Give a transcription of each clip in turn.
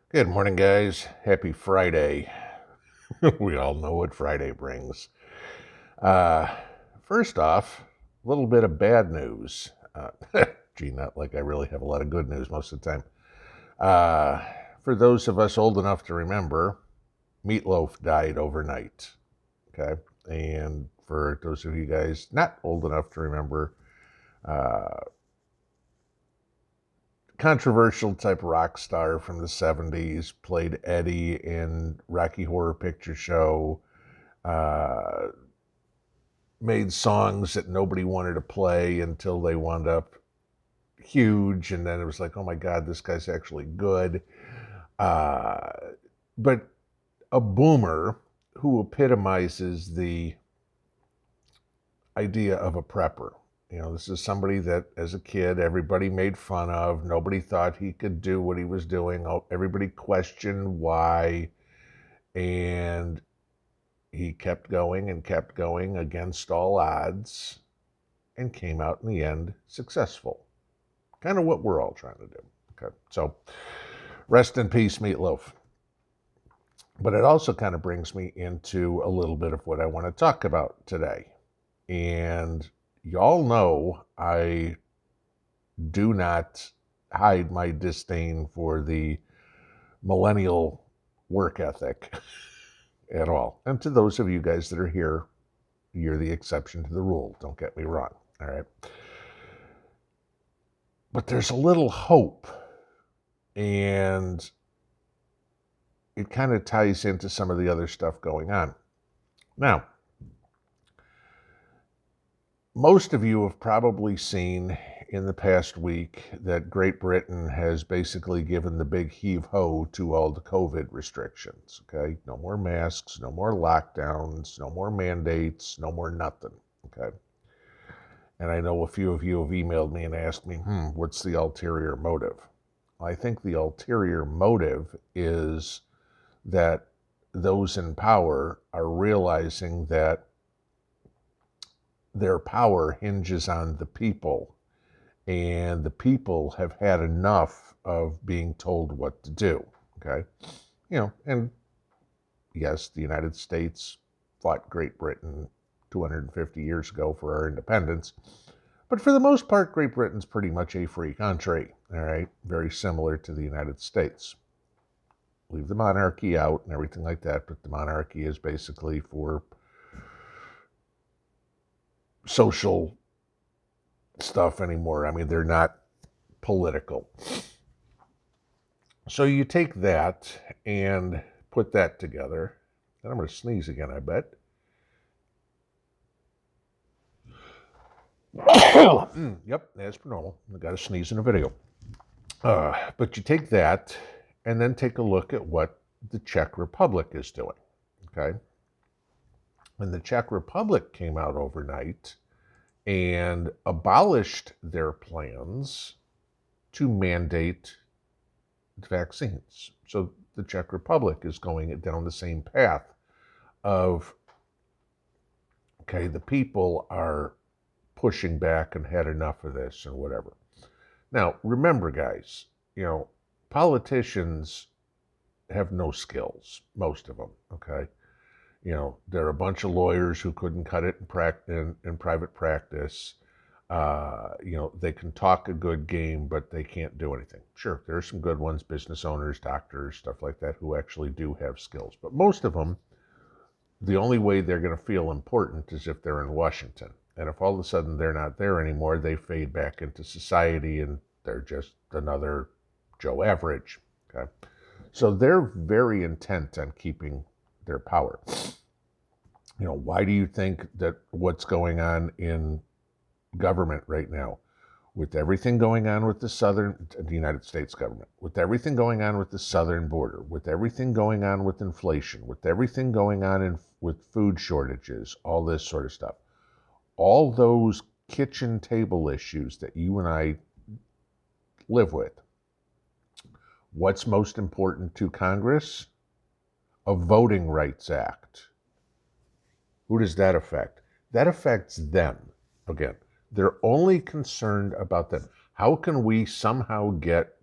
Good morning, guys. Happy Friday. We all know what Friday brings. Uh, First off, a little bit of bad news. Gee, not like I really have a lot of good news most of the time. Uh, for those of us old enough to remember, Meatloaf died overnight. Okay. And for those of you guys not old enough to remember, uh, controversial type rock star from the 70s, played Eddie in Rocky Horror Picture Show, uh, made songs that nobody wanted to play until they wound up huge, and then it was like, oh my God, this guy's actually good. Uh, but a boomer who epitomizes the idea of a prepper. You know, this is somebody that as a kid, everybody made fun of. Nobody thought he could do what he was doing. Everybody questioned why. And he kept going against all odds and came out in the end successful. Kind of what we're all trying to do. Okay. So rest in peace, Meatloaf. But it also kind of brings me into a little bit of what I want to talk about today. And y'all know I do not hide my disdain for the millennial work ethic at all. And to those of you guys that are here, you're the exception to the rule. Don't get me wrong. All right. But there's a little hope. And it kind of ties into some of the other stuff going on. Now, most of you have probably seen in the past week that Great Britain has basically given the big heave-ho to all the COVID restrictions, okay? No more masks, no more lockdowns, no more mandates, no more nothing, okay? And I know a few of you have emailed me and asked me, what's the ulterior motive? I think the ulterior motive is that those in power are realizing that their power hinges on the people, and the people have had enough of being told what to do, okay? You know, and yes, the United States fought Great Britain 250 years ago for our independence, but for the most part, Great Britain's pretty much a free country, all right? Very similar to the United States. Leave the monarchy out and everything like that, but the monarchy is basically for social stuff anymore. I mean, they're not political. So you take that and put that together. And I'm going to sneeze again, I bet. Yep, as per normal. I got to sneeze in a video. But you take that and then take a look at what the Czech Republic is doing, okay? And the Czech Republic came out overnight and abolished their plans to mandate vaccines. So the Czech Republic is going down the same path of, okay, the people are pushing back and had enough of this and whatever. Now, remember, guys, you know, politicians have no skills, most of them, okay? You know, there are a bunch of lawyers who couldn't cut it in private practice. You know, they can talk a good game, but they can't do anything. Sure, there are some good ones, business owners, doctors, stuff like that, who actually do have skills. But most of them, the only way they're going to feel important is if they're in Washington. And if all of a sudden they're not there anymore, they fade back into society and they're just another Joe Average. Okay? So they're very intent on keeping their power. You know, why do you think that what's going on in government right now, with everything going on with the United States government, with everything going on with the southern border, with everything going on with inflation, with everything going on with food shortages, all this sort of stuff, all those kitchen table issues that you and I live with, what's most important to Congress? A Voting Rights Act. Who does that affect? That affects them. Again, they're only concerned about them. How can we somehow get,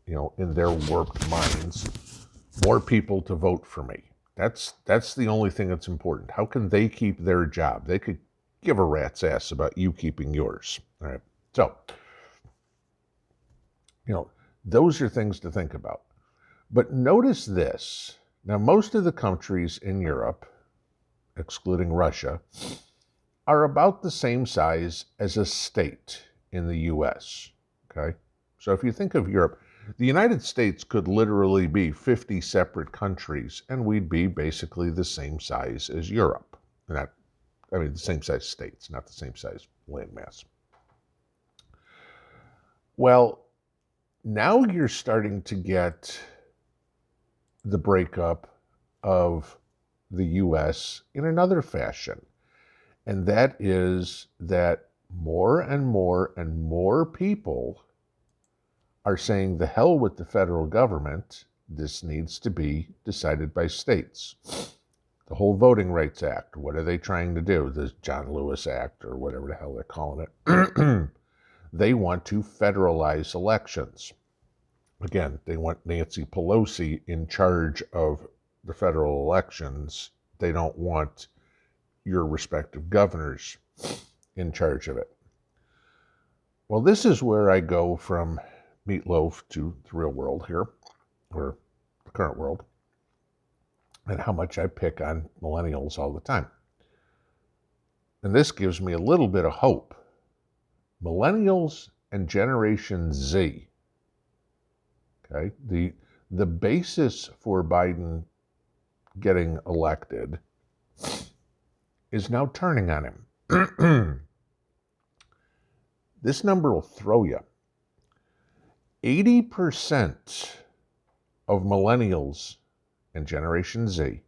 you know, in their warped minds, more people to vote for me. That's the only thing that's important. How can they keep their job? They could give a rat's ass about you keeping yours. All right. So, those are things to think about. But notice this. Now, most of the countries in Europe, excluding Russia, are about the same size as a state in the U.S. Okay? So if you think of Europe, the United States could literally be 50 separate countries, and we'd be basically the same size as Europe. The same size states, not the same size landmass. Well, now you're starting to get the breakup of the U.S. in another fashion. And that is that more and more and more people are saying, the hell with the federal government. This needs to be decided by states. The whole Voting Rights Act, what are they trying to do? The John Lewis Act, or whatever the hell they're calling it. They want to federalize elections. Again, they want Nancy Pelosi in charge of the federal elections. They don't want your respective governors in charge of it. Well, this is where I go from meatloaf to the real world here, or the current world, and how much I pick on millennials all the time. And this gives me a little bit of hope. Millennials and Generation Z, okay, the basis for Biden getting elected is now turning on him. This number will throw you. 80% of millennials and Generation Z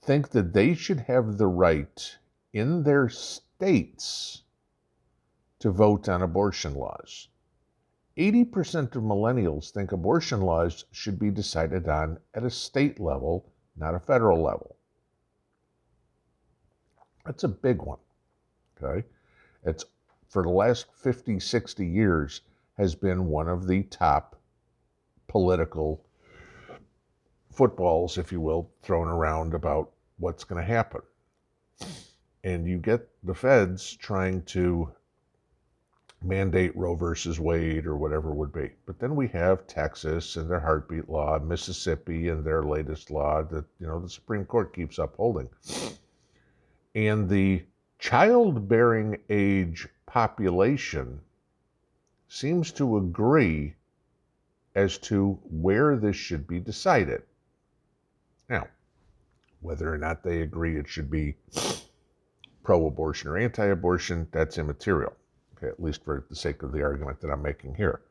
think that they should have the right in their states to vote on abortion laws. 80% of millennials think abortion laws should be decided on at a state level, not a federal level. That's a big one, okay? It's, for the last 50, 60 years, has been one of the top political footballs, if you will, thrown around about what's going to happen. And you get the feds trying to mandate Roe versus Wade or whatever it would be. But then we have Texas and their heartbeat law, Mississippi and their latest law that, the Supreme Court keeps upholding. And the childbearing age population seems to agree as to where this should be decided. Now, whether or not they agree it should be pro-abortion or anti-abortion, that's immaterial, okay, at least for the sake of the argument that I'm making here.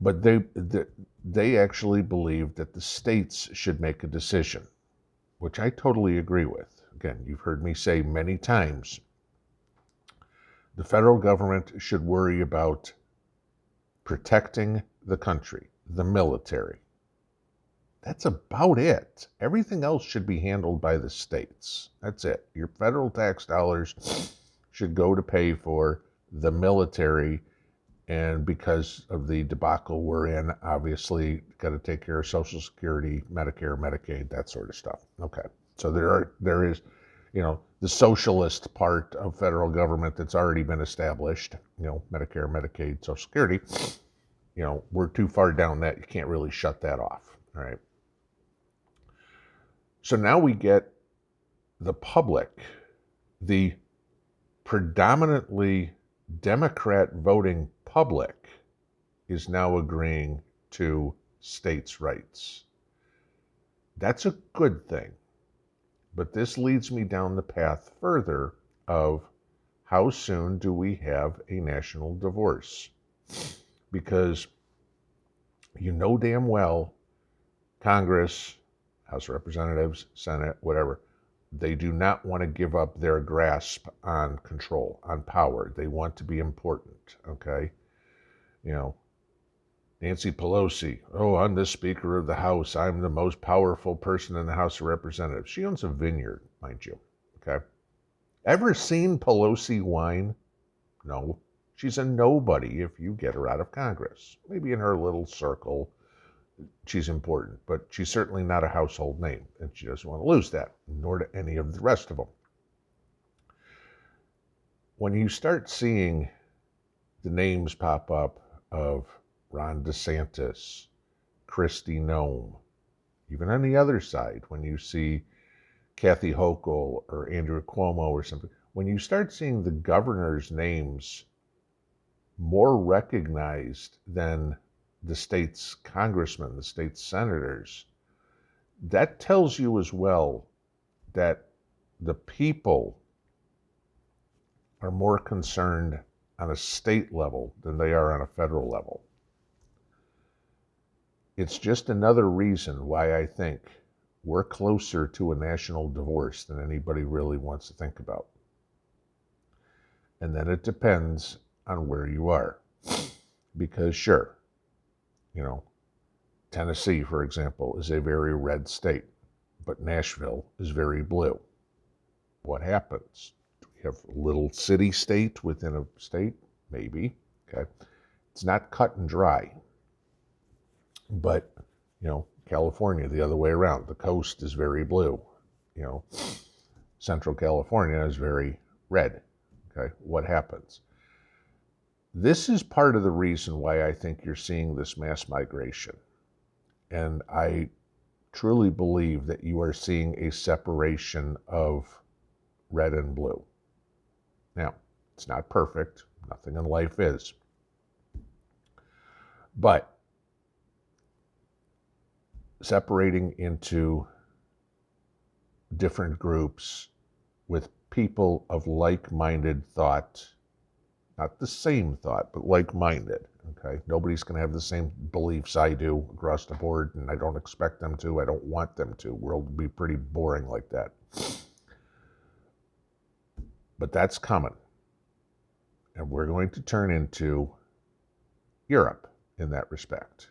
But they actually believe that the states should make a decision, which I totally agree with. Again, you've heard me say many times, the federal government should worry about protecting the country, the military. That's about it. Everything else should be handled by the states. That's it. Your federal tax dollars should go to pay for the military, and because of the debacle we're in, obviously, got to take care of Social Security, Medicare, Medicaid, that sort of stuff. Okay. So there is, the socialist part of federal government that's already been established, Medicare, Medicaid, Social Security. We're too far down that. You can't really shut that off. All right. So now we get the public, the predominantly Democrat voting public, is now agreeing to states' rights. That's a good thing. But this leads me down the path further of how soon do we have a national divorce? Because damn well, Congress, House of Representatives, Senate, whatever, they do not want to give up their grasp on control, on power. They want to be important, okay? Nancy Pelosi, I'm the Speaker of the House. I'm the most powerful person in the House of Representatives. She owns a vineyard, mind you, okay? Ever seen Pelosi whine? No. She's a nobody if you get her out of Congress. Maybe in her little circle, she's important, but she's certainly not a household name, and she doesn't want to lose that, nor do any of the rest of them. When you start seeing the names pop up of Ron DeSantis, Kristi Noem, even on the other side, when you see Kathy Hochul or Andrew Cuomo or something, when you start seeing the governor's names more recognized than the state's congressmen, the state's senators, that tells you as well that the people are more concerned on a state level than they are on a federal level. It's just another reason why I think we're closer to a national divorce than anybody really wants to think about. And then it depends on where you are. Because sure, Tennessee, for example, is a very red state, but Nashville is very blue. What happens? Do we have a little city state within a state? Maybe. Okay. It's not cut and dry. But, California, the other way around. The coast is very blue. Central California is very red. Okay. What happens? This is part of the reason why I think you're seeing this mass migration. And I truly believe that you are seeing a separation of red and blue. Now, it's not perfect. Nothing in life is. But separating into different groups with people of like-minded thought, not the same thought, but like-minded, okay? Nobody's going to have the same beliefs I do across the board, and I don't expect them to. I don't want them to. The world will be pretty boring like that. But that's coming. And we're going to turn into Europe in that respect.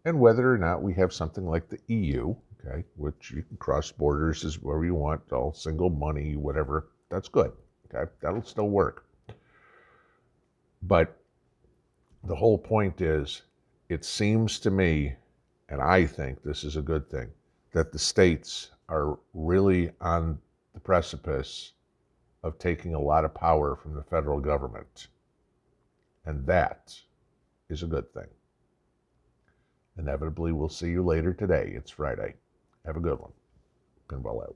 And whether or not we have something like the EU, okay, which you can cross borders as wherever you want, all single money, whatever, that's good, okay? That'll still work. But the whole point is, it seems to me, and I think this is a good thing, that the states are really on the precipice of taking a lot of power from the federal government. And that is a good thing. Inevitably, we'll see you later today. It's Friday. Have a good one. Pinball out.